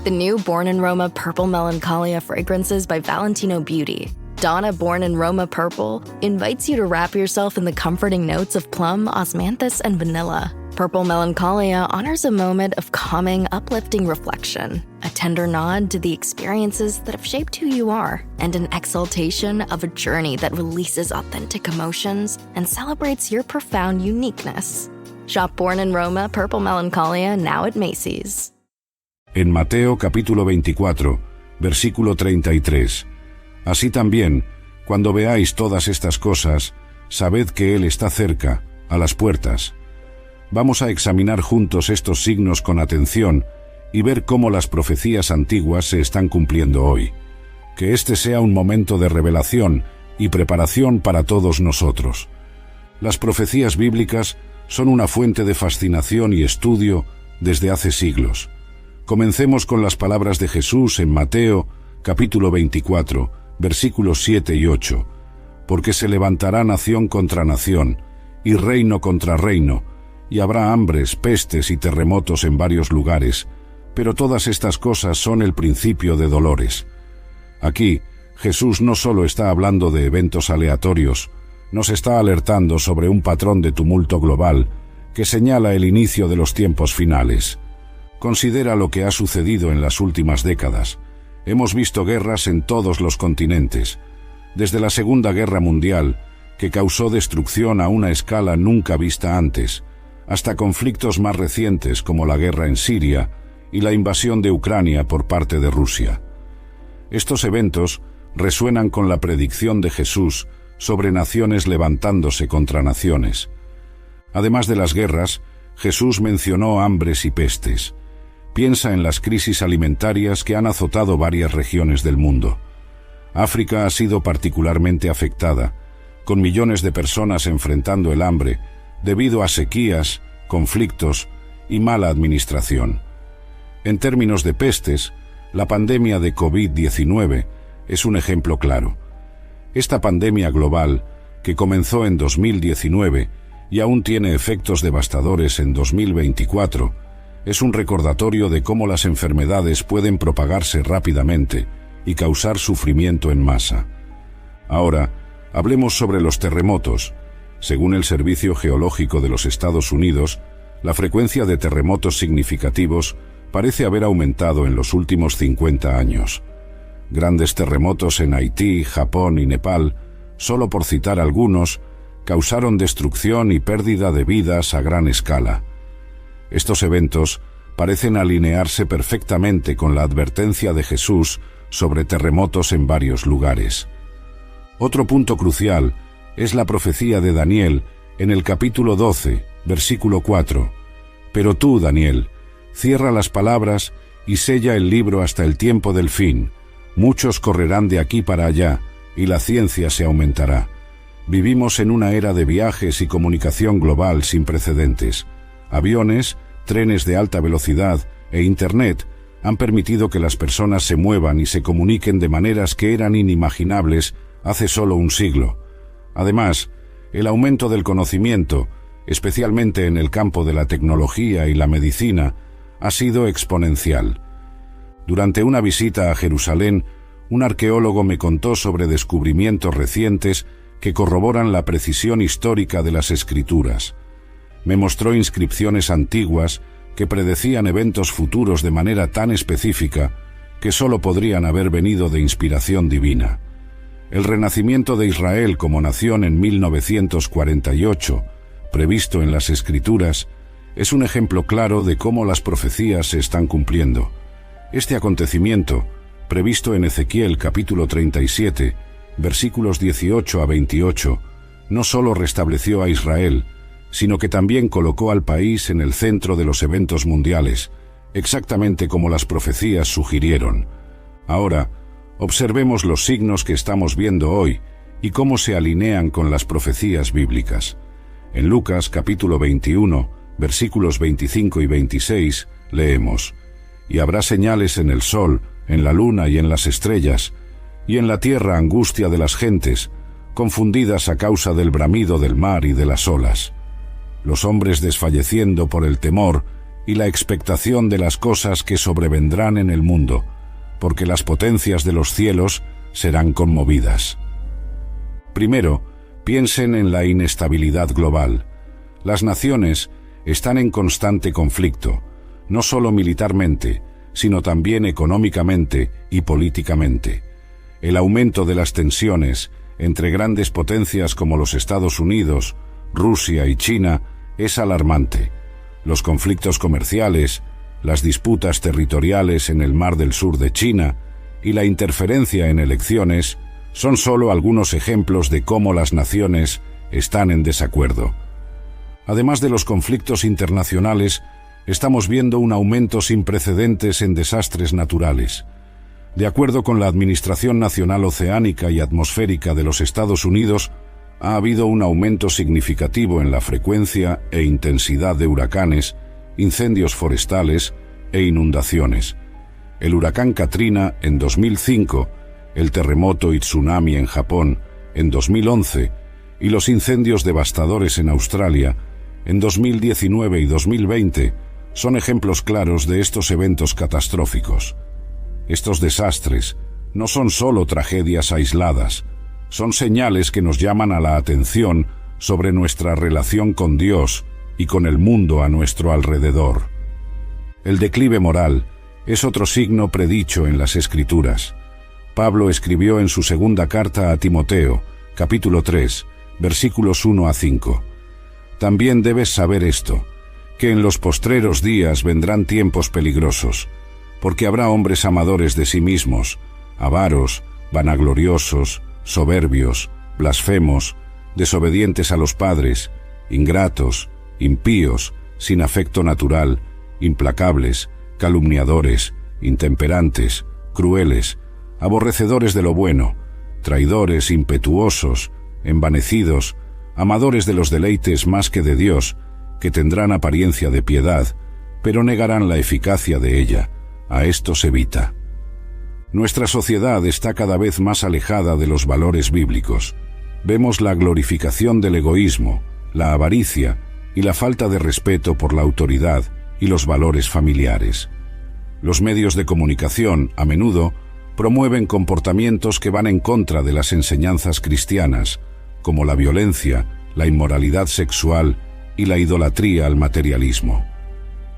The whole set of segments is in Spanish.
the new Born in Roma Purple Melancholia fragrances by Valentino Beauty. Donna Born in Roma Purple invites you to wrap yourself in the comforting notes of plum, osmanthus, and vanilla. Purple Melancholia honors a moment of calming, uplifting reflection, a tender nod to the experiences that have shaped who you are, and an exaltation of a journey that releases authentic emotions and celebrates your profound uniqueness. Shop Born in Roma Purple Melancholia now at Macy's. En Mateo capítulo 24, versículo 33. Así también, cuando veáis todas estas cosas, sabed que Él está cerca, a las puertas. Vamos a examinar juntos estos signos con atención y ver cómo las profecías antiguas se están cumpliendo hoy. Que este sea un momento de revelación y preparación para todos nosotros. Las profecías bíblicas son una fuente de fascinación y estudio desde hace siglos. Comencemos con las palabras de Jesús en Mateo, capítulo 24, versículos 7 y 8. Porque se levantará nación contra nación, y reino contra reino, y habrá hambres, pestes y terremotos en varios lugares, pero todas estas cosas son el principio de dolores. Aquí, Jesús no solo está hablando de eventos aleatorios, nos está alertando sobre un patrón de tumulto global que señala el inicio de los tiempos finales. Considera lo que ha sucedido en las últimas décadas. Hemos visto guerras en todos los continentes, desde la Segunda Guerra Mundial, que causó destrucción a una escala nunca vista antes, hasta conflictos más recientes como la guerra en Siria y la invasión de Ucrania por parte de Rusia. Estos eventos resuenan con la predicción de Jesús sobre naciones levantándose contra naciones. Además de las guerras, Jesús mencionó hambres y pestes. Piensa en las crisis alimentarias que han azotado varias regiones del mundo. África ha sido particularmente afectada, con millones de personas enfrentando el hambre debido a sequías, conflictos y mala administración. En términos de pestes, la pandemia de COVID-19 es un ejemplo claro. Esta pandemia global, que comenzó en 2019 y aún tiene efectos devastadores en 2024, es un recordatorio de cómo las enfermedades pueden propagarse rápidamente y causar sufrimiento en masa. Ahora, hablemos sobre los terremotos. Según el Servicio Geológico de los Estados Unidos, la frecuencia de terremotos significativos parece haber aumentado en los últimos 50 años. Grandes terremotos en Haití, Japón y Nepal, solo por citar algunos, causaron destrucción y pérdida de vidas a gran escala. Estos eventos parecen alinearse perfectamente con la advertencia de Jesús sobre terremotos en varios lugares. Otro punto crucial es la profecía de Daniel en el capítulo 12, versículo 4. Pero tú, Daniel, cierra las palabras y sella el libro hasta el tiempo del fin. Muchos correrán de aquí para allá, y la ciencia se aumentará. Vivimos en una era de viajes y comunicación global sin precedentes. Aviones, trenes de alta velocidad e Internet han permitido que las personas se muevan y se comuniquen de maneras que eran inimaginables hace solo un siglo. Además, el aumento del conocimiento, especialmente en el campo de la tecnología y la medicina, ha sido exponencial. Durante una visita a Jerusalén, un arqueólogo me contó sobre descubrimientos recientes que corroboran la precisión histórica de las escrituras. Me mostró inscripciones antiguas que predecían eventos futuros de manera tan específica que solo podrían haber venido de inspiración divina. El renacimiento de Israel como nación en 1948, previsto en las Escrituras, es un ejemplo claro de cómo las profecías se están cumpliendo. Este acontecimiento, previsto en Ezequiel capítulo 37, versículos 18 a 28, no solo restableció a Israel, sino que también colocó al país en el centro de los eventos mundiales, exactamente como las profecías sugirieron. Ahora, observemos los signos que estamos viendo hoy y cómo se alinean con las profecías bíblicas. En Lucas capítulo 21, versículos 25 y 26, leemos: «Y habrá señales en el sol, en la luna y en las estrellas, y en la tierra angustia de las gentes, confundidas a causa del bramido del mar y de las olas. Los hombres desfalleciendo por el temor y la expectación de las cosas que sobrevendrán en el mundo, porque las potencias de los cielos serán conmovidas. Primero, piensen en la inestabilidad global. Las naciones están en constante conflicto, no solo militarmente, sino también económicamente y políticamente. El aumento de las tensiones entre grandes potencias como los Estados Unidos, Rusia y China es alarmante. Los conflictos comerciales, las disputas territoriales en el Mar del Sur de China y la interferencia en elecciones son solo algunos ejemplos de cómo las naciones están en desacuerdo. Además de los conflictos internacionales, estamos viendo un aumento sin precedentes en desastres naturales. De acuerdo con la Administración Nacional Oceánica y Atmosférica de los Estados Unidos, ha habido un aumento significativo en la frecuencia e intensidad de huracanes, incendios forestales e inundaciones. El huracán Katrina en 2005, el terremoto y tsunami en Japón en 2011 y los incendios devastadores en Australia en 2019 y 2020 son ejemplos claros de estos eventos catastróficos. Estos desastres no son solo tragedias aisladas, son señales que nos llaman a la atención sobre nuestra relación con Dios y con el mundo a nuestro alrededor. El declive moral es otro signo predicho en las Escrituras. Pablo escribió en su segunda carta a Timoteo, capítulo 3, versículos 1 a 5. También debes saber esto, que en los postreros días vendrán tiempos peligrosos, porque habrá hombres amadores de sí mismos, avaros, vanagloriosos, soberbios, blasfemos, desobedientes a los padres, ingratos, impíos, sin afecto natural, implacables, calumniadores, intemperantes, crueles, aborrecedores de lo bueno, traidores, impetuosos, envanecidos, amadores de los deleites más que de Dios, que tendrán apariencia de piedad, pero negarán la eficacia de ella. A estos evita. Nuestra sociedad está cada vez más alejada de los valores bíblicos. Vemos la glorificación del egoísmo, la avaricia y la falta de respeto por la autoridad y los valores familiares. Los medios de comunicación, a menudo, promueven comportamientos que van en contra de las enseñanzas cristianas, como la violencia, la inmoralidad sexual y la idolatría al materialismo.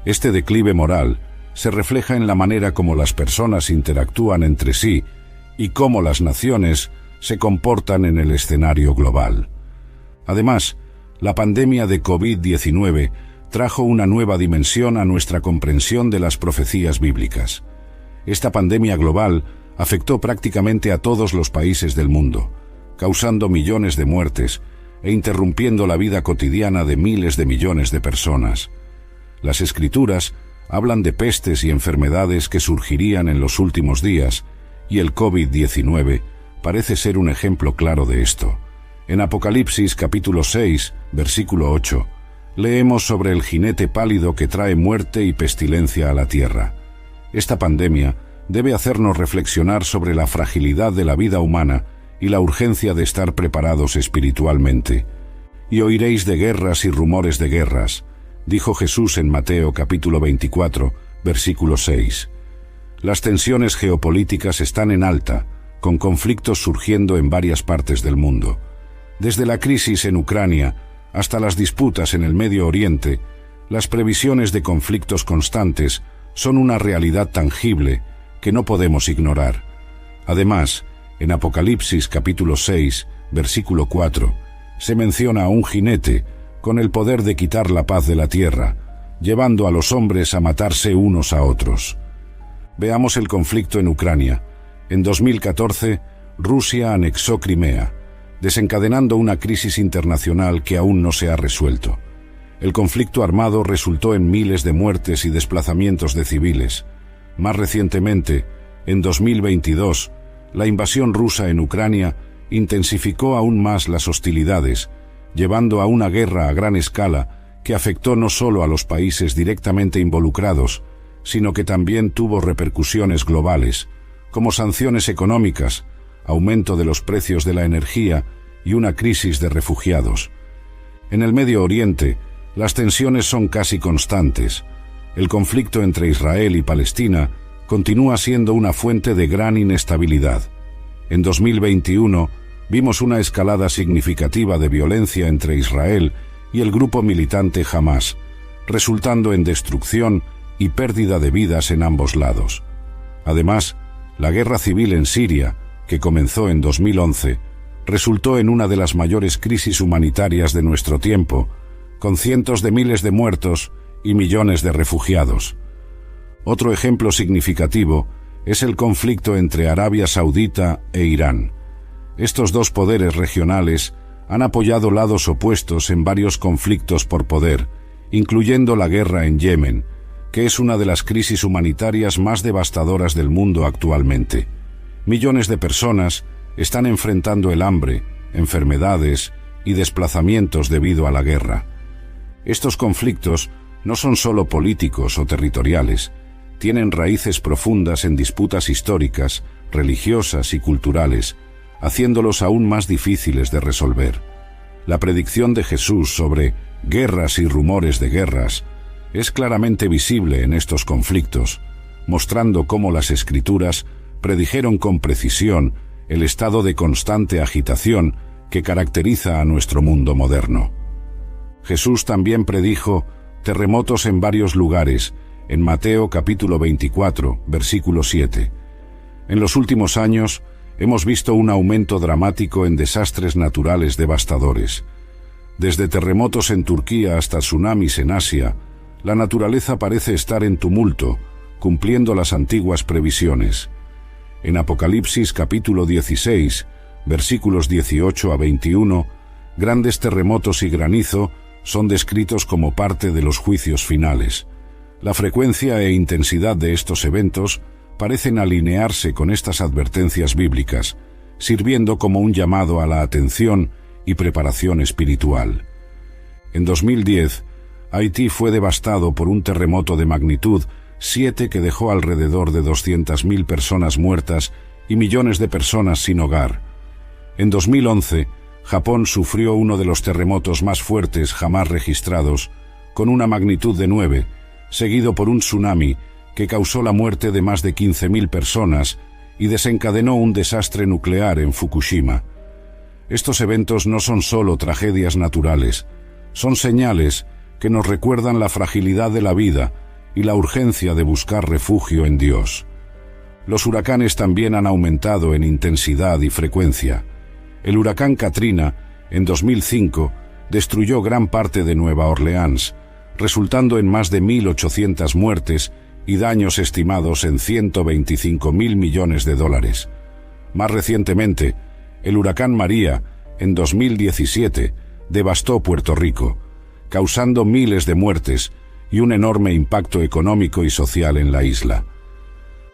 Este declive moral se refleja en la manera como las personas interactúan entre sí y cómo las naciones se comportan en el escenario global. Además, la pandemia de COVID-19 trajo una nueva dimensión a nuestra comprensión de las profecías bíblicas. Esta pandemia global afectó prácticamente a todos los países del mundo, causando millones de muertes e interrumpiendo la vida cotidiana de miles de millones de personas. Las Escrituras hablan de pestes y enfermedades que surgirían en los últimos días, y el COVID-19 parece ser un ejemplo claro de esto. En Apocalipsis capítulo 6, versículo 8, leemos sobre el jinete pálido que trae muerte y pestilencia a la tierra. Esta pandemia debe hacernos reflexionar sobre la fragilidad de la vida humana y la urgencia de estar preparados espiritualmente. Y oiréis de guerras y rumores de guerras, dijo Jesús en Mateo capítulo 24, versículo 6. Las tensiones geopolíticas están en alta, con conflictos surgiendo en varias partes del mundo. Desde la crisis en Ucrania hasta las disputas en el Medio Oriente, las previsiones de conflictos constantes son una realidad tangible que no podemos ignorar. Además, en Apocalipsis capítulo 6, versículo 4, se menciona a un jinete con el poder de quitar la paz de la tierra, llevando a los hombres a matarse unos a otros. Veamos el conflicto en Ucrania. En 2014, Rusia anexó Crimea, desencadenando una crisis internacional que aún no se ha resuelto. El conflicto armado resultó en miles de muertes y desplazamientos de civiles. Más recientemente, en 2022, la invasión rusa en Ucrania intensificó aún más las hostilidades, llevando a una guerra a gran escala que afectó no solo a los países directamente involucrados, sino que también tuvo repercusiones globales, como sanciones económicas, aumento de los precios de la energía y una crisis de refugiados. En el Medio Oriente, las tensiones son casi constantes. el conflicto entre Israel y Palestina continúa siendo una fuente de gran inestabilidad. En 2021 vimos una escalada significativa de violencia entre Israel y el grupo militante Hamás, resultando en destrucción y pérdida de vidas en ambos lados. Además, la guerra civil en Siria, que comenzó en 2011, resultó en una de las mayores crisis humanitarias de nuestro tiempo, con cientos de miles de muertos y millones de refugiados. Otro ejemplo significativo es el conflicto entre Arabia Saudita e Irán. Estos dos poderes regionales han apoyado lados opuestos en varios conflictos por poder, incluyendo la guerra en Yemen, que es una de las crisis humanitarias más devastadoras del mundo actualmente. Millones de personas están enfrentando el hambre, enfermedades y desplazamientos debido a la guerra. Estos conflictos no son solo políticos o territoriales, tienen raíces profundas en disputas históricas, religiosas y culturales, haciéndolos aún más difíciles de resolver. La predicción de Jesús sobre guerras y rumores de guerras es claramente visible en estos conflictos, mostrando cómo las Escrituras predijeron con precisión el estado de constante agitación que caracteriza a nuestro mundo moderno. Jesús también predijo terremotos en varios lugares, en Mateo capítulo 24, versículo 7. En los últimos años hemos visto un aumento dramático en desastres naturales devastadores. Desde terremotos en Turquía hasta tsunamis en Asia, la naturaleza parece estar en tumulto, cumpliendo las antiguas previsiones. En Apocalipsis capítulo 16, versículos 18 a 21, grandes terremotos y granizo son descritos como parte de los juicios finales. La frecuencia e intensidad de estos eventos parecen alinearse con estas advertencias bíblicas, sirviendo como un llamado a la atención y preparación espiritual. En 2010, Haití fue devastado por un terremoto de magnitud 7 que dejó alrededor de 200.000 personas muertas y millones de personas sin hogar. En 2011, Japón sufrió uno de los terremotos más fuertes jamás registrados, con una magnitud de 9, seguido por un tsunami que causó la muerte de más de 15.000 personas y desencadenó un desastre nuclear en Fukushima. Estos eventos no son solo tragedias naturales, son señales que nos recuerdan la fragilidad de la vida y la urgencia de buscar refugio en Dios. Los huracanes también han aumentado en intensidad y frecuencia. El huracán Katrina, en 2005, destruyó gran parte de Nueva Orleans, resultando en más de 1.800 muertes y daños estimados en $125.000 millones. Más recientemente, el huracán María, en 2017, devastó Puerto Rico, causando miles de muertes y un enorme impacto económico y social en la isla.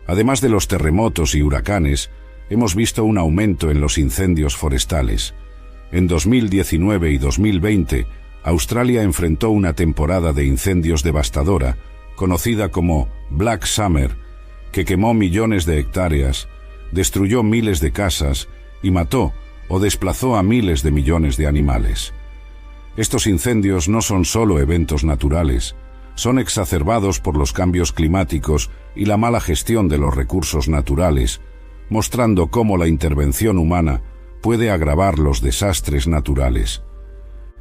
Además de los terremotos y huracanes, hemos visto un aumento en los incendios forestales. En 2019 y 2020, Australia enfrentó una temporada de incendios devastadora, conocida como Black Summer, que quemó millones de hectáreas, destruyó miles de casas y mató o desplazó a miles de millones de animales. Estos incendios no son solo eventos naturales, son exacerbados por los cambios climáticos y la mala gestión de los recursos naturales, mostrando cómo la intervención humana puede agravar los desastres naturales.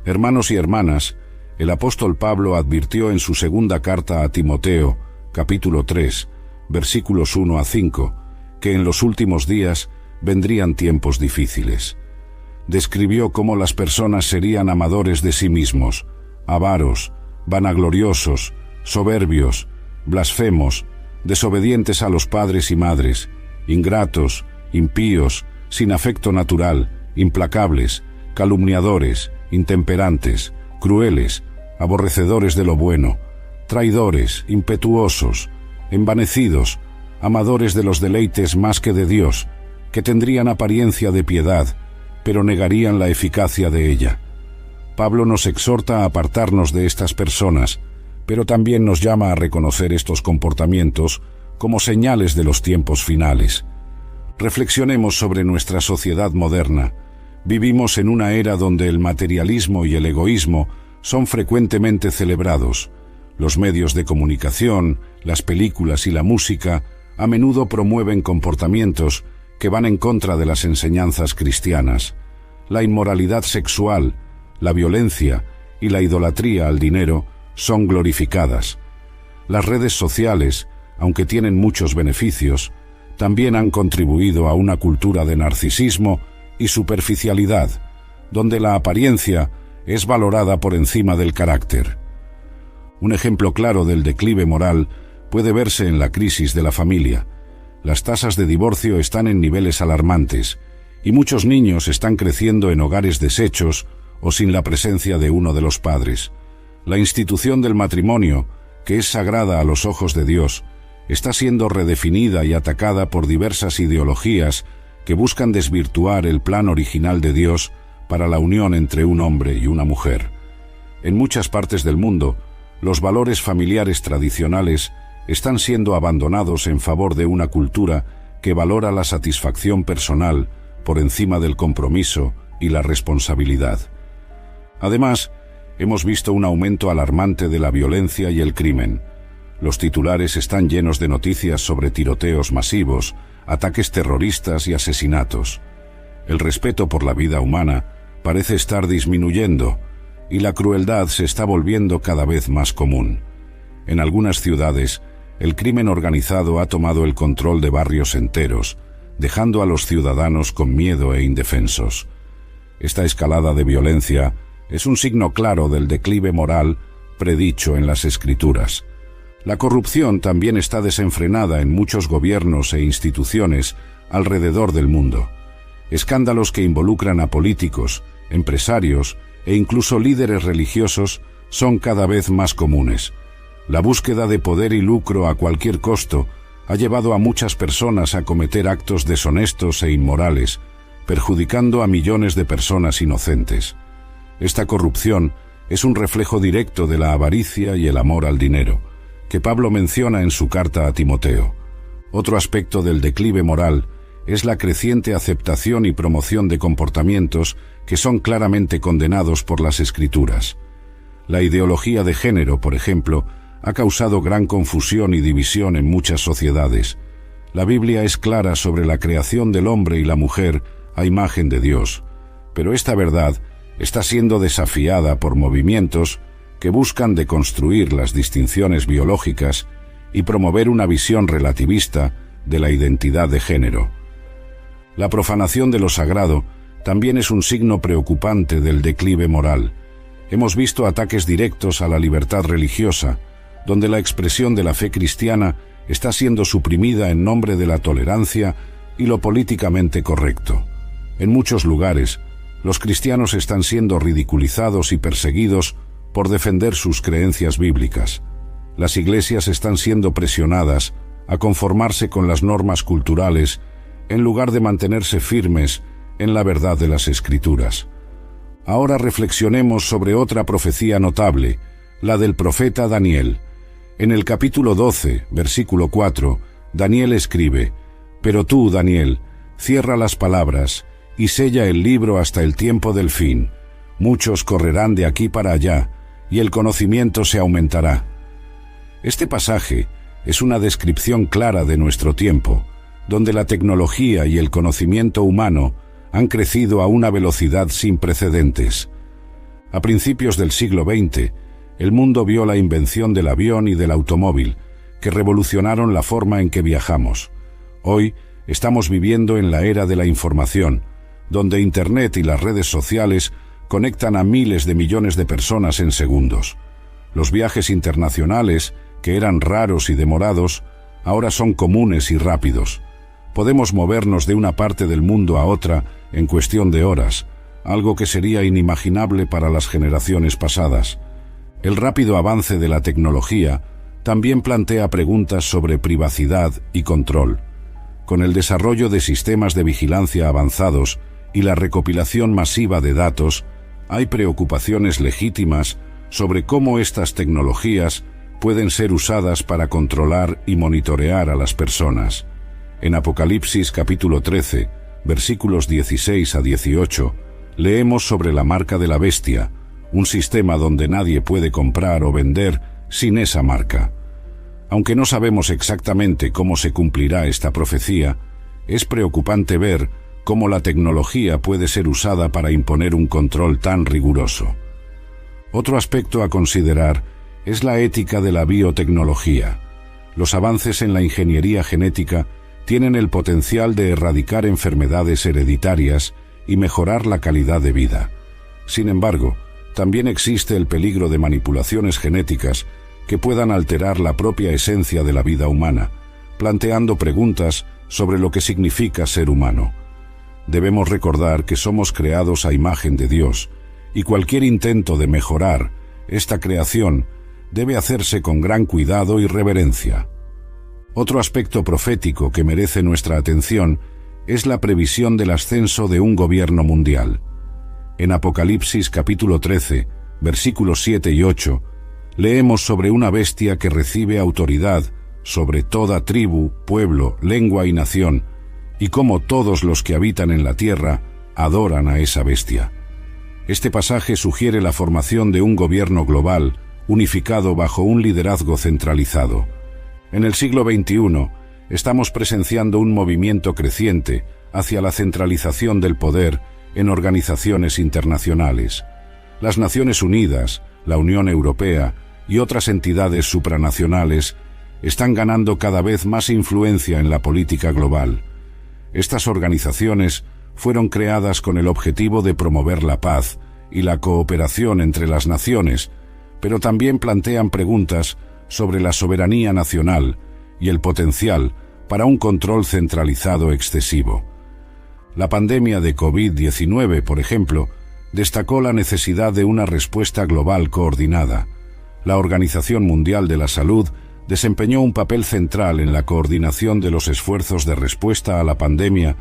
Hermanos y hermanas, el apóstol Pablo advirtió en su segunda carta a Timoteo, capítulo 3, versículos 1 a 5, que en los últimos días vendrían tiempos difíciles. Describió cómo las personas serían amadores de sí mismos, avaros, vanagloriosos, soberbios, blasfemos, desobedientes a los padres y madres, ingratos, impíos, sin afecto natural, implacables, calumniadores, intemperantes, crueles, aborrecedores de lo bueno, traidores, impetuosos, envanecidos, amadores de los deleites más que de Dios, que tendrían apariencia de piedad, pero negarían la eficacia de ella. Pablo nos exhorta a apartarnos de estas personas, pero también nos llama a reconocer estos comportamientos como señales de los tiempos finales. Reflexionemos sobre nuestra sociedad moderna. Vivimos en una era donde el materialismo y el egoísmo son frecuentemente celebrados. Los medios de comunicación, las películas y la música a menudo promueven comportamientos que van en contra de las enseñanzas cristianas. La inmoralidad sexual, la violencia y la idolatría al dinero son glorificadas. Las redes sociales, aunque tienen muchos beneficios, también han contribuido a una cultura de narcisismo y superficialidad, donde la apariencia es valorada por encima del carácter. Un ejemplo claro del declive moral puede verse en la crisis de la familia. Las tasas de divorcio están en niveles alarmantes y muchos niños están creciendo en hogares deshechos o sin la presencia de uno de los padres. La institución del matrimonio, que es sagrada a los ojos de Dios, está siendo redefinida y atacada por diversas ideologías que buscan desvirtuar el plan original de Dios para la unión entre un hombre y una mujer. En muchas partes del mundo, los valores familiares tradicionales están siendo abandonados en favor de una cultura que valora la satisfacción personal por encima del compromiso y la responsabilidad. Además, hemos visto un aumento alarmante de la violencia y el crimen. Los titulares están llenos de noticias sobre tiroteos masivos, ataques terroristas y asesinatos. El respeto por la vida humana parece estar disminuyendo y la crueldad se está volviendo cada vez más común. En algunas ciudades, el crimen organizado ha tomado el control de barrios enteros, dejando a los ciudadanos con miedo e indefensos. Esta escalada de violencia es un signo claro del declive moral predicho en las Escrituras. La corrupción también está desenfrenada en muchos gobiernos e instituciones alrededor del mundo. Escándalos que involucran a políticos, empresarios e incluso líderes religiosos son cada vez más comunes. La búsqueda de poder y lucro a cualquier costo ha llevado a muchas personas a cometer actos deshonestos e inmorales, perjudicando a millones de personas inocentes. Esta corrupción es un reflejo directo de la avaricia y el amor al dinero, que Pablo menciona en su carta a Timoteo. Otro aspecto del declive moral es la creciente aceptación y promoción de comportamientos que son claramente condenados por las Escrituras. La ideología de género, por ejemplo, ha causado gran confusión y división en muchas sociedades. La Biblia es clara sobre la creación del hombre y la mujer a imagen de Dios, pero esta verdad está siendo desafiada por movimientos que buscan deconstruir las distinciones biológicas y promover una visión relativista de la identidad de género. La profanación de lo sagrado también es un signo preocupante del declive moral. Hemos visto ataques directos a la libertad religiosa, donde la expresión de la fe cristiana está siendo suprimida en nombre de la tolerancia y lo políticamente correcto. En muchos lugares, los cristianos están siendo ridiculizados y perseguidos por defender sus creencias bíblicas. Las iglesias están siendo presionadas a conformarse con las normas culturales en lugar de mantenerse firmes en la verdad de las Escrituras. Ahora reflexionemos sobre otra profecía notable, la del profeta Daniel. En el capítulo 12, versículo 4, Daniel escribe: «Pero tú, Daniel, cierra las palabras y sella el libro hasta el tiempo del fin. Muchos correrán de aquí para allá, y el conocimiento se aumentará». Este pasaje es una descripción clara de nuestro tiempo, donde la tecnología y el conocimiento humano han crecido a una velocidad sin precedentes. A principios del siglo XX, el mundo vio la invención del avión y del automóvil, que revolucionaron la forma en que viajamos. Hoy estamos viviendo en la era de la información, donde Internet y las redes sociales conectan a miles de millones de personas en segundos. Los viajes internacionales, que eran raros y demorados, ahora son comunes y rápidos. Podemos movernos de una parte del mundo a otra en cuestión de horas, algo que sería inimaginable para las generaciones pasadas. El rápido avance de la tecnología también plantea preguntas sobre privacidad y control. Con el desarrollo de sistemas de vigilancia avanzados y la recopilación masiva de datos, hay preocupaciones legítimas sobre cómo estas tecnologías pueden ser usadas para controlar y monitorear a las personas. En Apocalipsis capítulo 13, versículos 16 a 18, leemos sobre la marca de la bestia, un sistema donde nadie puede comprar o vender sin esa marca. Aunque no sabemos exactamente cómo se cumplirá esta profecía, es preocupante ver cómo la tecnología puede ser usada para imponer un control tan riguroso. Otro aspecto a considerar es la ética de la biotecnología. Los avances en la ingeniería genética tienen el potencial de erradicar enfermedades hereditarias y mejorar la calidad de vida. Sin embargo, también existe el peligro de manipulaciones genéticas que puedan alterar la propia esencia de la vida humana, planteando preguntas sobre lo que significa ser humano. Debemos recordar que somos creados a imagen de Dios, y cualquier intento de mejorar esta creación debe hacerse con gran cuidado y reverencia. Otro aspecto profético que merece nuestra atención es la previsión del ascenso de un gobierno mundial. En Apocalipsis capítulo 13, versículos 7 y 8, leemos sobre una bestia que recibe autoridad sobre toda tribu, pueblo, lengua y nación, y cómo todos los que habitan en la tierra adoran a esa bestia. Este pasaje sugiere la formación de un gobierno global, unificado bajo un liderazgo centralizado. En el siglo XXI, estamos presenciando un movimiento creciente hacia la centralización del poder en organizaciones internacionales. Las Naciones Unidas, la Unión Europea y otras entidades supranacionales están ganando cada vez más influencia en la política global. Estas organizaciones fueron creadas con el objetivo de promover la paz y la cooperación entre las naciones, pero también plantean preguntas sobre la soberanía nacional y el potencial para un control centralizado excesivo. La pandemia de COVID-19, por ejemplo, destacó la necesidad de una respuesta global coordinada. La Organización Mundial de la Salud desempeñó un papel central en la coordinación de los esfuerzos de respuesta a la pandemia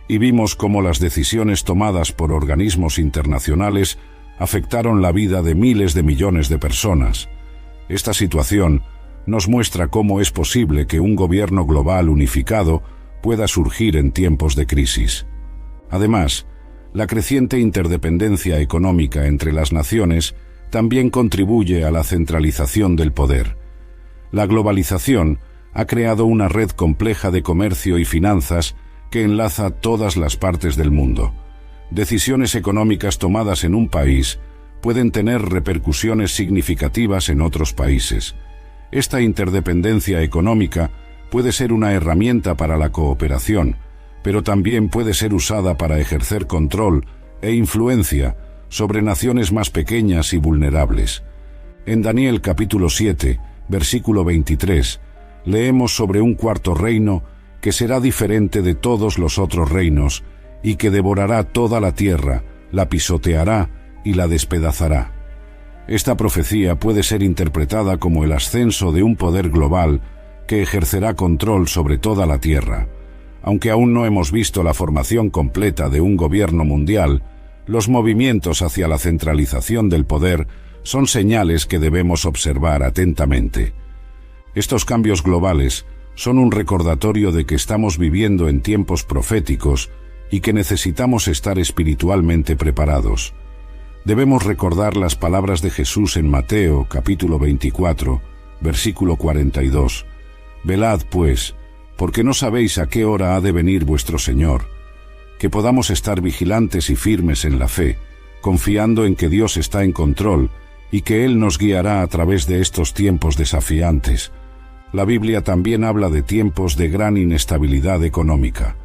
y vimos cómo las decisiones tomadas por organismos internacionales afectaron la vida de miles de millones de personas. Esta situación nos muestra cómo es posible que un gobierno global unificado pueda surgir en tiempos de crisis. Además, la creciente interdependencia económica entre las naciones también contribuye a la centralización del poder. La globalización ha creado una red compleja de comercio y finanzas que enlaza todas las partes del mundo. Decisiones económicas tomadas en un país pueden tener repercusiones significativas en otros países. Esta interdependencia económica puede ser una herramienta para la cooperación, pero también puede ser usada para ejercer control e influencia sobre naciones más pequeñas y vulnerables. En Daniel capítulo 7, versículo 23, leemos sobre un cuarto reino que será diferente de todos los otros reinos y que devorará toda la tierra, la pisoteará y la despedazará. Esta profecía puede ser interpretada como el ascenso de un poder global que ejercerá control sobre toda la tierra. Aunque aún no hemos visto la formación completa de un gobierno mundial, los movimientos hacia la centralización del poder son señales que debemos observar atentamente. Estos cambios globales son un recordatorio de que estamos viviendo en tiempos proféticos y que necesitamos estar espiritualmente preparados. Debemos recordar las palabras de Jesús en Mateo capítulo 24, versículo 42. Velad, pues, porque no sabéis a qué hora ha de venir vuestro Señor. Que podamos estar vigilantes y firmes en la fe, confiando en que Dios está en control y que Él nos guiará a través de estos tiempos desafiantes. La Biblia también habla de tiempos de gran inestabilidad económica.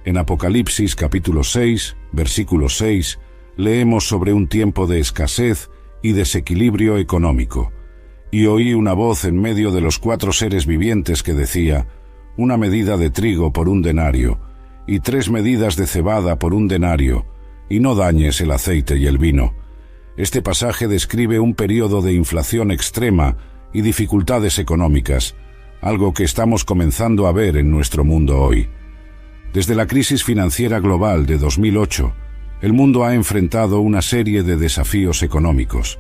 En Apocalipsis capítulo 6, versículo 6, leemos sobre un tiempo de escasez y desequilibrio económico. Y oí una voz en medio de los 4 seres vivientes que decía: una medida de trigo por 1 denario, y 3 medidas de cebada por 1 denario, y no dañes el aceite y el vino. Este pasaje describe un periodo de inflación extrema y dificultades económicas, algo que estamos comenzando a ver en nuestro mundo hoy. Desde la crisis financiera global de 2008, el mundo ha enfrentado una serie de desafíos económicos.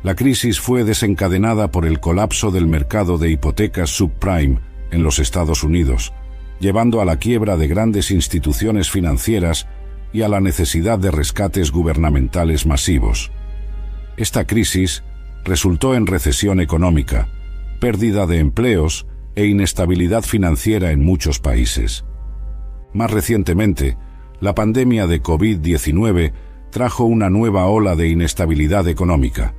La crisis fue desencadenada por el colapso del mercado de hipotecas subprime en los Estados Unidos, llevando a la quiebra de grandes instituciones financieras y a la necesidad de rescates gubernamentales masivos. Esta crisis resultó en recesión económica, pérdida de empleos e inestabilidad financiera en muchos países. Más recientemente, la pandemia de COVID-19 trajo una nueva ola de inestabilidad económica.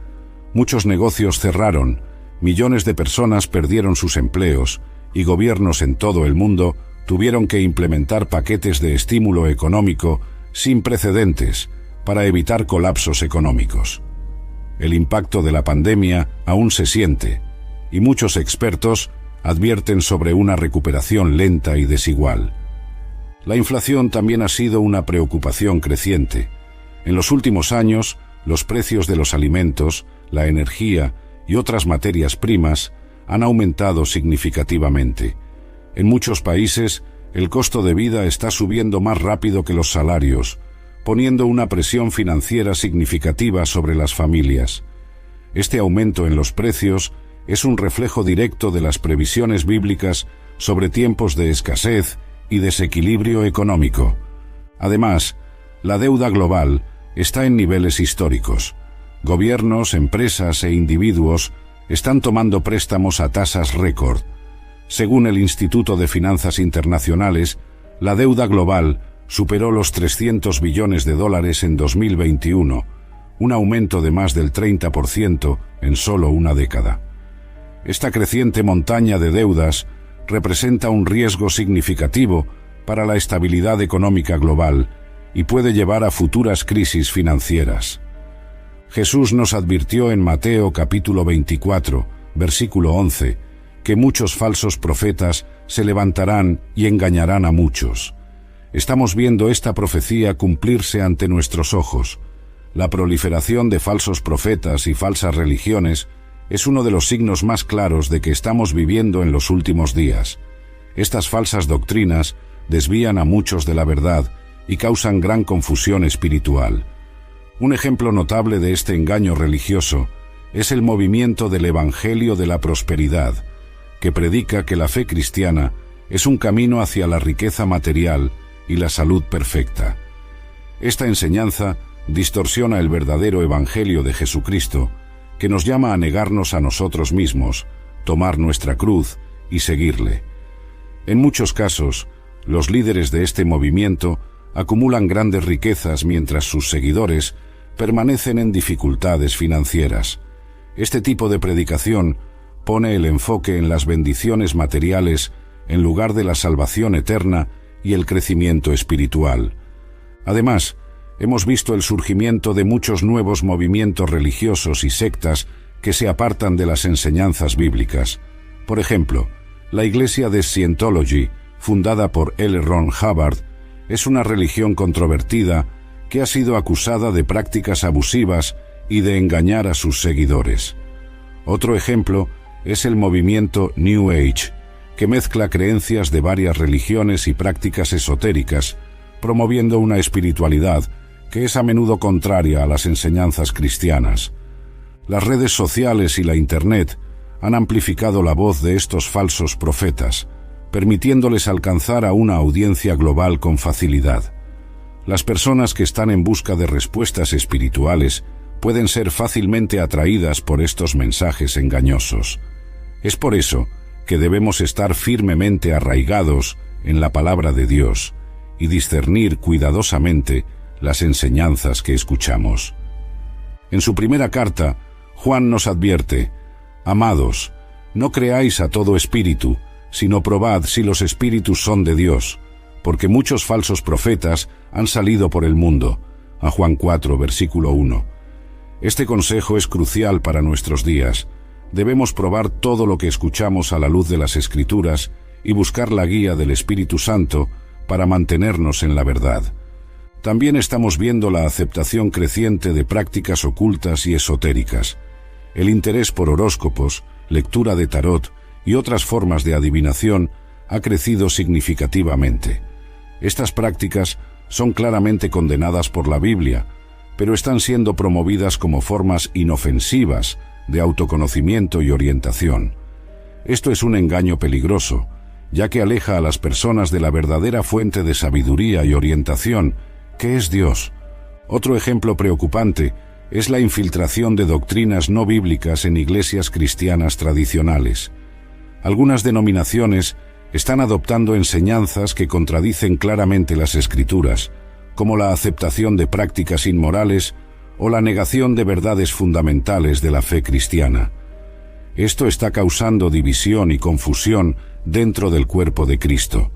Muchos negocios cerraron, millones de personas perdieron sus empleos y gobiernos en todo el mundo tuvieron que implementar paquetes de estímulo económico sin precedentes para evitar colapsos económicos. El impacto de la pandemia aún se siente, y muchos expertos advierten sobre una recuperación lenta y desigual. La inflación también ha sido una preocupación creciente. En los últimos años, los precios de los alimentos, la energía y otras materias primas han aumentado significativamente. En muchos países, el costo de vida está subiendo más rápido que los salarios, poniendo una presión financiera significativa sobre las familias. Este aumento en los precios es un reflejo directo de las previsiones bíblicas sobre tiempos de escasez y desequilibrio económico. Además, la deuda global está en niveles históricos. Gobiernos, empresas e individuos están tomando préstamos a tasas récord. Según el Instituto de Finanzas Internacionales, la deuda global superó los $300 billones en 2021, un aumento de más del 30% en solo una década. Esta creciente montaña de deudas representa un riesgo significativo para la estabilidad económica global y puede llevar a futuras crisis financieras. Jesús nos advirtió en Mateo capítulo 24, versículo 11, que muchos falsos profetas se levantarán y engañarán a muchos. Estamos viendo esta profecía cumplirse ante nuestros ojos. La proliferación de falsos profetas y falsas religiones es uno de los signos más claros de que estamos viviendo en los últimos días. Estas falsas doctrinas desvían a muchos de la verdad y causan gran confusión espiritual. Un ejemplo notable de este engaño religioso es el movimiento del Evangelio de la Prosperidad, que predica que la fe cristiana es un camino hacia la riqueza material y la salud perfecta. Esta enseñanza distorsiona el verdadero Evangelio de Jesucristo, que nos llama a negarnos a nosotros mismos, tomar nuestra cruz y seguirle. En muchos casos, los líderes de este movimiento acumulan grandes riquezas mientras sus seguidores permanecen en dificultades financieras. Este tipo de predicación pone el enfoque en las bendiciones materiales en lugar de la salvación eterna y el crecimiento espiritual. Además, hemos visto el surgimiento de muchos nuevos movimientos religiosos y sectas que se apartan de las enseñanzas bíblicas. Por ejemplo, la Iglesia de Scientology, fundada por L. Ron Hubbard, es una religión controvertida que ha sido acusada de prácticas abusivas y de engañar a sus seguidores. Otro ejemplo es el movimiento New Age, que mezcla creencias de varias religiones y prácticas esotéricas, promoviendo una espiritualidad que es a menudo contraria a las enseñanzas cristianas. Las redes sociales y la Internet han amplificado la voz de estos falsos profetas, permitiéndoles alcanzar a una audiencia global con facilidad. Las personas que están en busca de respuestas espirituales pueden ser fácilmente atraídas por estos mensajes engañosos. Es por eso que debemos estar firmemente arraigados en la palabra de Dios y discernir cuidadosamente las enseñanzas que escuchamos. En su primera carta, Juan nos advierte: «Amados, no creáis a todo espíritu, sino probad si los espíritus son de Dios, porque muchos falsos profetas han salido por el mundo». A Juan 4, versículo 1. Este consejo es crucial para nuestros días. Debemos probar todo lo que escuchamos a la luz de las Escrituras y buscar la guía del Espíritu Santo para mantenernos en la verdad. También estamos viendo la aceptación creciente de prácticas ocultas y esotéricas. El interés por horóscopos, lectura de tarot y otras formas de adivinación ha crecido significativamente. Estas prácticas son claramente condenadas por la Biblia, pero están siendo promovidas como formas inofensivas de autoconocimiento y orientación. Esto es un engaño peligroso, ya que aleja a las personas de la verdadera fuente de sabiduría y orientación, que es Dios. Otro ejemplo preocupante es la infiltración de doctrinas no bíblicas en iglesias cristianas tradicionales. Algunas denominaciones están adoptando enseñanzas que contradicen claramente las Escrituras, como la aceptación de prácticas inmorales o la negación de verdades fundamentales de la fe cristiana. Esto está causando división y confusión dentro del cuerpo de Cristo.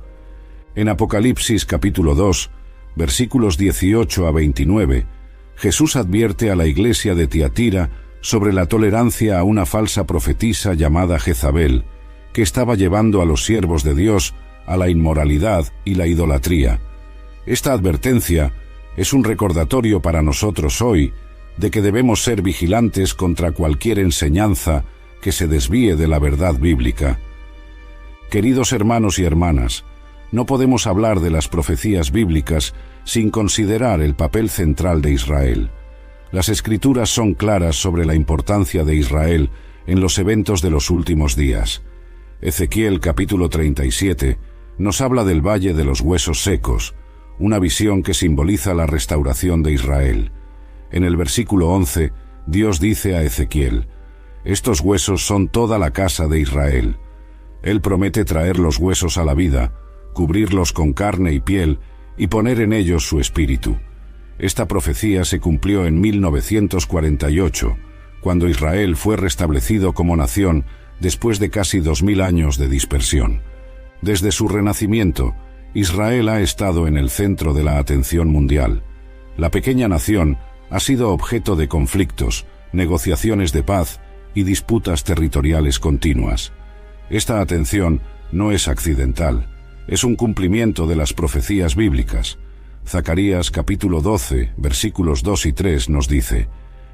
En Apocalipsis capítulo 2, versículos 18 a 29, Jesús advierte a la iglesia de Tiatira sobre la tolerancia a una falsa profetisa llamada Jezabel, que estaba llevando a los siervos de Dios a la inmoralidad y la idolatría. Esta advertencia es un recordatorio para nosotros hoy de que debemos ser vigilantes contra cualquier enseñanza que se desvíe de la verdad bíblica. Queridos hermanos y hermanas, no podemos hablar de las profecías bíblicas sin considerar el papel central de Israel. Las Escrituras son claras sobre la importancia de Israel en los eventos de los últimos días. Ezequiel capítulo 37 nos habla del Valle de los Huesos Secos, una visión que simboliza la restauración de Israel. En el versículo 11, Dios dice a Ezequiel: «Estos huesos son toda la casa de Israel». Él promete traer los huesos a la vida, cubrirlos con carne y piel y poner en ellos su espíritu. Esta profecía se cumplió en 1948, cuando Israel fue restablecido como nación después de casi 2000 años de dispersión. Desde su renacimiento, Israel ha estado en el centro de la atención mundial. La pequeña nación ha sido objeto de conflictos, negociaciones de paz y disputas territoriales continuas. Esta atención no es accidental, es un cumplimiento de las profecías bíblicas. Zacarías capítulo 12, versículos 2 y 3 nos dice: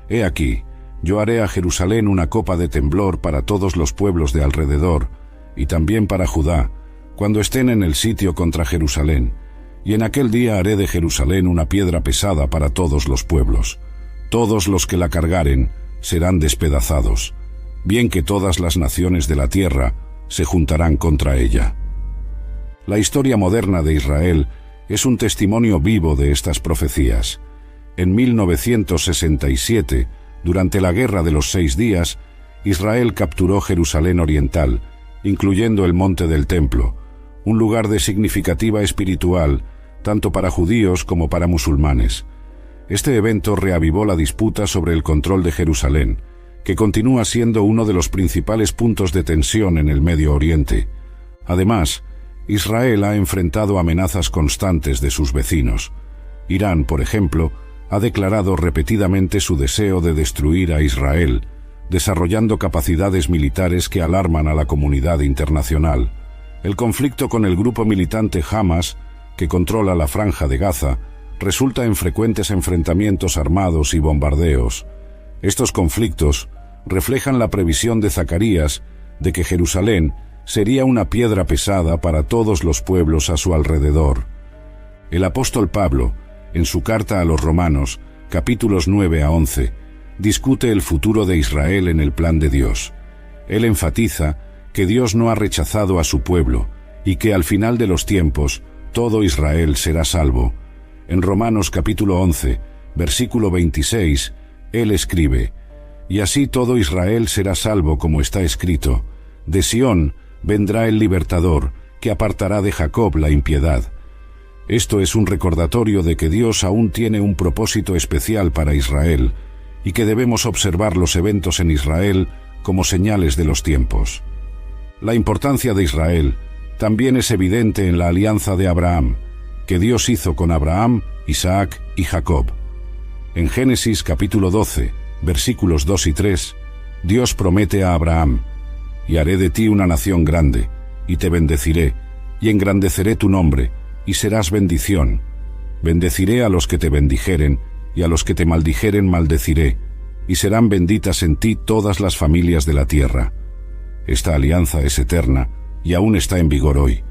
«He aquí, yo haré a Jerusalén una copa de temblor para todos los pueblos de alrededor, y también para Judá, cuando estén en el sitio contra Jerusalén. Y en aquel día haré de Jerusalén una piedra pesada para todos los pueblos. Todos los que la cargaren serán despedazados, bien que todas las naciones de la tierra se juntarán contra ella». La historia moderna de Israel es un testimonio vivo de estas profecías. En 1967, durante la Guerra de los 6 días, Israel capturó Jerusalén Oriental, incluyendo el Monte del Templo, un lugar de significativa espiritual, tanto para judíos como para musulmanes. Este evento reavivó la disputa sobre el control de Jerusalén, que continúa siendo uno de los principales puntos de tensión en el Medio Oriente. Además, Israel ha enfrentado amenazas constantes de sus vecinos. Irán, por ejemplo, ha declarado repetidamente su deseo de destruir a Israel, desarrollando capacidades militares que alarman a la comunidad internacional. El conflicto con el grupo militante Hamas, que controla la Franja de Gaza, resulta en frecuentes enfrentamientos armados y bombardeos. Estos conflictos reflejan la previsión de Zacarías de que Jerusalén sería una piedra pesada para todos los pueblos a su alrededor. El apóstol Pablo, en su carta a los Romanos, capítulos 9 a 11, discute el futuro de Israel en el plan de Dios. Él enfatiza que Dios no ha rechazado a su pueblo y que al final de los tiempos todo Israel será salvo. En Romanos capítulo 11, versículo 26, él escribe: «Y así todo Israel será salvo, como está escrito: de Sión vendrá el libertador, que apartará de Jacob la impiedad». Esto es un recordatorio de que Dios aún tiene un propósito especial para Israel y que debemos observar los eventos en Israel como señales de los tiempos. La importancia de Israel también es evidente en la alianza de Abraham, que Dios hizo con Abraham, Isaac y Jacob. En Génesis capítulo 12, versículos 2 y 3, Dios promete a Abraham: «Y haré de ti una nación grande, y te bendeciré, y engrandeceré tu nombre, y serás bendición. Bendeciré a los que te bendijeren, y a los que te maldijeren maldeciré, y serán benditas en ti todas las familias de la tierra». Esta alianza es eterna, y aún está en vigor hoy.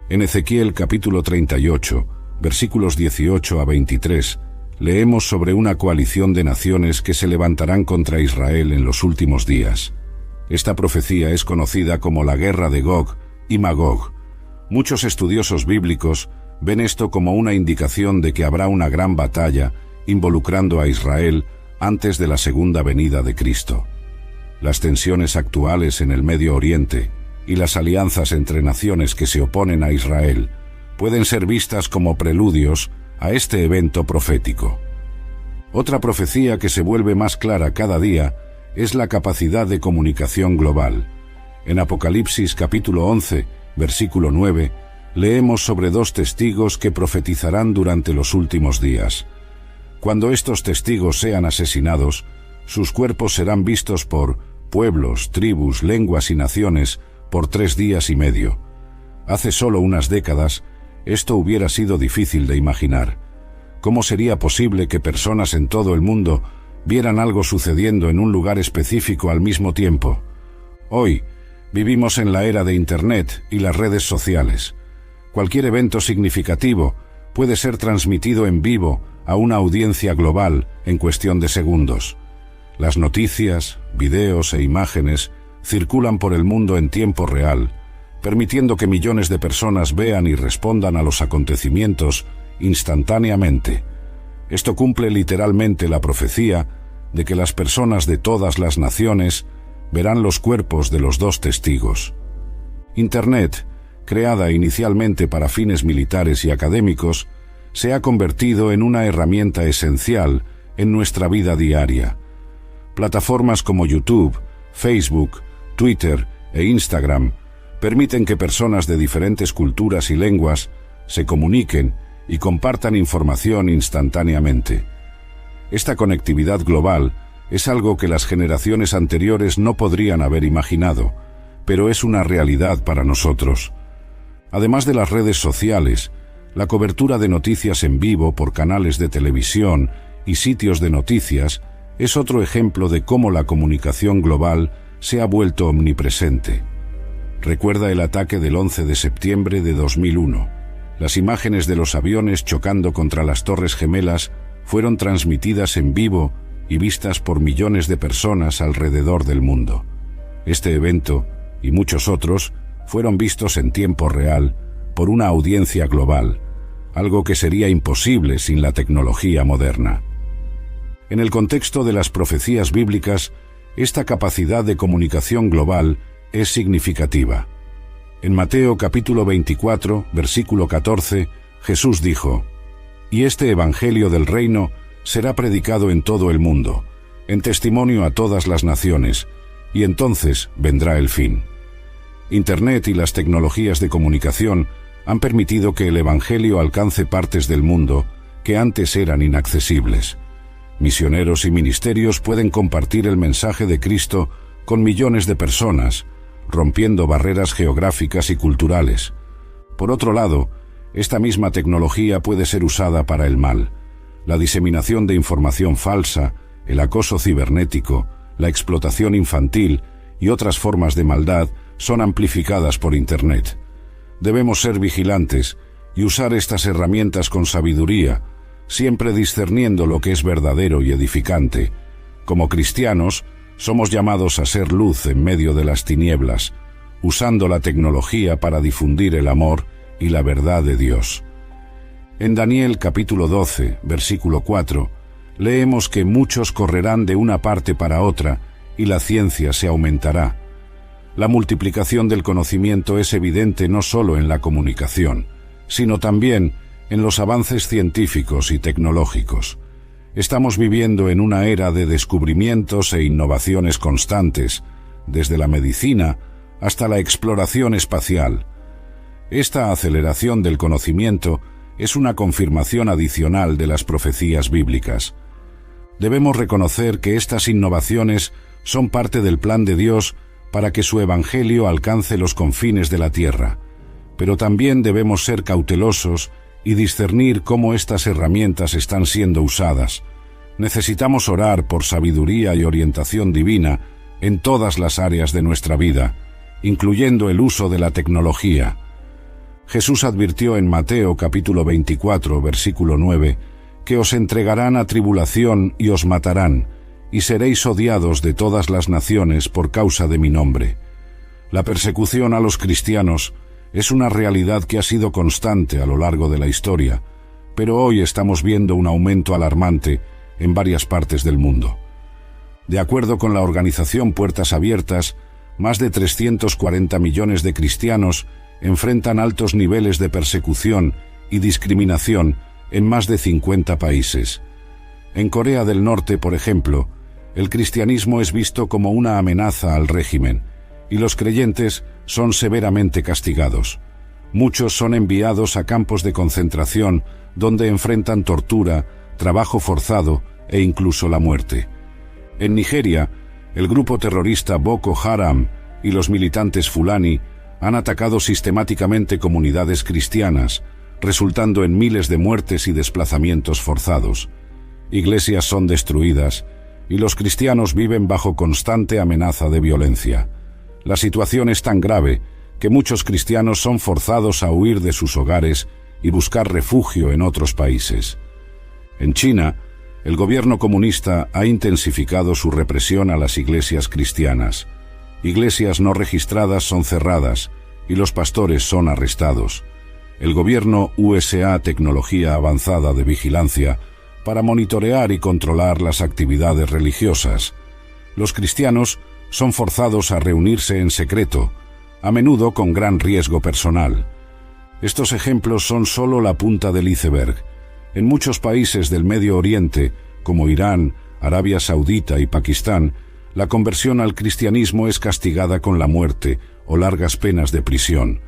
En Ezequiel capítulo 38, versículos 18 a 23, leemos sobre una coalición de naciones que se levantarán contra Israel en los últimos días. Esta profecía es conocida como la guerra de Gog y Magog. Muchos estudiosos bíblicos ven esto como una indicación de que habrá una gran batalla involucrando a Israel antes de la segunda venida de Cristo. Las tensiones actuales en el Medio Oriente y las alianzas entre naciones que se oponen a Israel pueden ser vistas como preludios a este evento profético. Otra profecía que se vuelve más clara cada día es la capacidad de comunicación global. En Apocalipsis capítulo 11, versículo 9, leemos sobre 2 testigos que profetizarán durante los últimos días. Cuando estos testigos sean asesinados, sus cuerpos serán vistos por pueblos, tribus, lenguas y naciones por 3 días y medio. Hace solo unas décadas, esto hubiera sido difícil de imaginar. ¿Cómo sería posible que personas en todo el mundo vieran algo sucediendo en un lugar específico al mismo tiempo? Hoy, vivimos en la era de Internet y las redes sociales. Cualquier evento significativo puede ser transmitido en vivo a una audiencia global en cuestión de segundos. Las noticias, videos e imágenes circulan por el mundo en tiempo real, permitiendo que millones de personas vean y respondan a los acontecimientos instantáneamente. Esto cumple literalmente la profecía de que las personas de todas las naciones verán los cuerpos de los 2 testigos. Internet, creada inicialmente para fines militares y académicos, se ha convertido en una herramienta esencial en nuestra vida diaria. Plataformas como YouTube, Facebook, Twitter e Instagram permiten que personas de diferentes culturas y lenguas se comuniquen y compartan información instantáneamente. Esta conectividad global es algo que las generaciones anteriores no podrían haber imaginado, pero es una realidad para nosotros. Además de las redes sociales, la cobertura de noticias en vivo por canales de televisión y sitios de noticias es otro ejemplo de cómo la comunicación global se ha vuelto omnipresente. Recuerda el ataque del 11 de septiembre de 2001. Las imágenes de los aviones chocando contra las Torres Gemelas fueron transmitidas en vivo y vistas por millones de personas alrededor del mundo. Este evento, y muchos otros, fueron vistos en tiempo real por una audiencia global, algo que sería imposible sin la tecnología moderna. En el contexto de las profecías bíblicas, esta capacidad de comunicación global es significativa. En Mateo capítulo 24, versículo 14, Jesús dijo: «Y este evangelio del reino será predicado en todo el mundo, en testimonio a todas las naciones, y entonces vendrá el fin». Internet y las tecnologías de comunicación han permitido que el evangelio alcance partes del mundo que antes eran inaccesibles. Misioneros y ministerios pueden compartir el mensaje de Cristo con millones de personas, rompiendo barreras geográficas y culturales. Por otro lado, esta misma tecnología puede ser usada para el mal. La diseminación de información falsa, el acoso cibernético, la explotación infantil y otras formas de maldad son amplificadas por Internet. Debemos ser vigilantes y usar estas herramientas con sabiduría, siempre discerniendo lo que es verdadero y edificante. Como cristianos, somos llamados a ser luz en medio de las tinieblas, usando la tecnología para difundir el amor y la verdad de Dios. En Daniel capítulo 12, versículo 4, leemos que muchos correrán de una parte para otra y la ciencia se aumentará. La multiplicación del conocimiento es evidente no solo en la comunicación, sino también en los avances científicos y tecnológicos. Estamos viviendo en una era de descubrimientos e innovaciones constantes, desde la medicina hasta la exploración espacial. Esta aceleración del conocimiento es una confirmación adicional de las profecías bíblicas. Debemos reconocer que estas innovaciones son parte del plan de Dios para que su evangelio alcance los confines de la tierra, pero también debemos ser cautelosos y discernir cómo estas herramientas están siendo usadas. Necesitamos orar por sabiduría y orientación divina en todas las áreas de nuestra vida, incluyendo el uso de la tecnología. Jesús advirtió en Mateo capítulo 24, versículo 9, que os entregarán a tribulación y os matarán, y seréis odiados de todas las naciones por causa de mi nombre. La persecución a los cristianos es una realidad que ha sido constante a lo largo de la historia, pero hoy estamos viendo un aumento alarmante en varias partes del mundo. De acuerdo con la organización Puertas Abiertas, más de 340 millones de cristianos enfrentan altos niveles de persecución y discriminación en más de 50 países. En Corea del Norte, por ejemplo, el cristianismo es visto como una amenaza al régimen, y los creyentes son severamente castigados. Muchos son enviados a campos de concentración donde enfrentan tortura, trabajo forzado e incluso la muerte. En Nigeria, el grupo terrorista Boko Haram y los militantes Fulani han atacado sistemáticamente comunidades cristianas, resultando en miles de muertes y desplazamientos forzados. Iglesias son destruidas y los cristianos viven bajo constante amenaza de violencia. La situación es tan grave que muchos cristianos son forzados a huir de sus hogares y buscar refugio en otros países. En China, el gobierno comunista ha intensificado su represión a las iglesias cristianas. Iglesias no registradas son cerradas y los pastores son arrestados. El gobierno USA tecnología avanzada de vigilancia para monitorear y controlar las actividades religiosas. Los cristianos son forzados a reunirse en secreto, a menudo con gran riesgo personal. Estos ejemplos son solo la punta del iceberg. En muchos países del Medio Oriente, como Irán, Arabia Saudita y Pakistán, la conversión al cristianismo es castigada con la muerte o largas penas de prisión.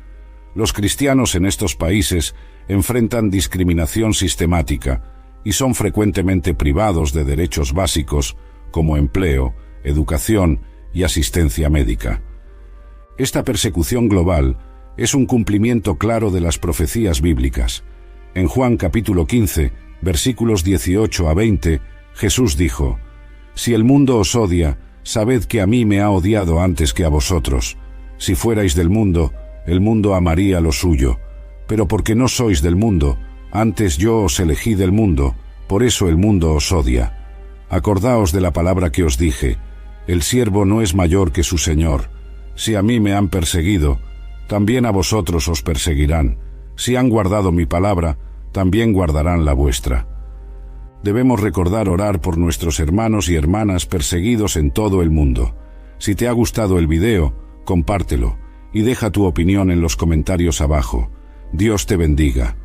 Los cristianos en estos países enfrentan discriminación sistemática y son frecuentemente privados de derechos básicos como empleo, educación y asistencia médica. Esta persecución global es un cumplimiento claro de las profecías bíblicas. En Juan capítulo 15, versículos 18 a 20, Jesús dijo: «Si el mundo os odia, sabed que a mí me ha odiado antes que a vosotros. Si fuerais del mundo, el mundo amaría lo suyo. Pero porque no sois del mundo, antes yo os elegí del mundo, por eso el mundo os odia. Acordaos de la palabra que os dije: el siervo no es mayor que su señor. Si a mí me han perseguido, también a vosotros os perseguirán. Si han guardado mi palabra, también guardarán la vuestra». Debemos recordar orar por nuestros hermanos y hermanas perseguidos en todo el mundo. Si te ha gustado el video, compártelo y deja tu opinión en los comentarios abajo. Dios te bendiga.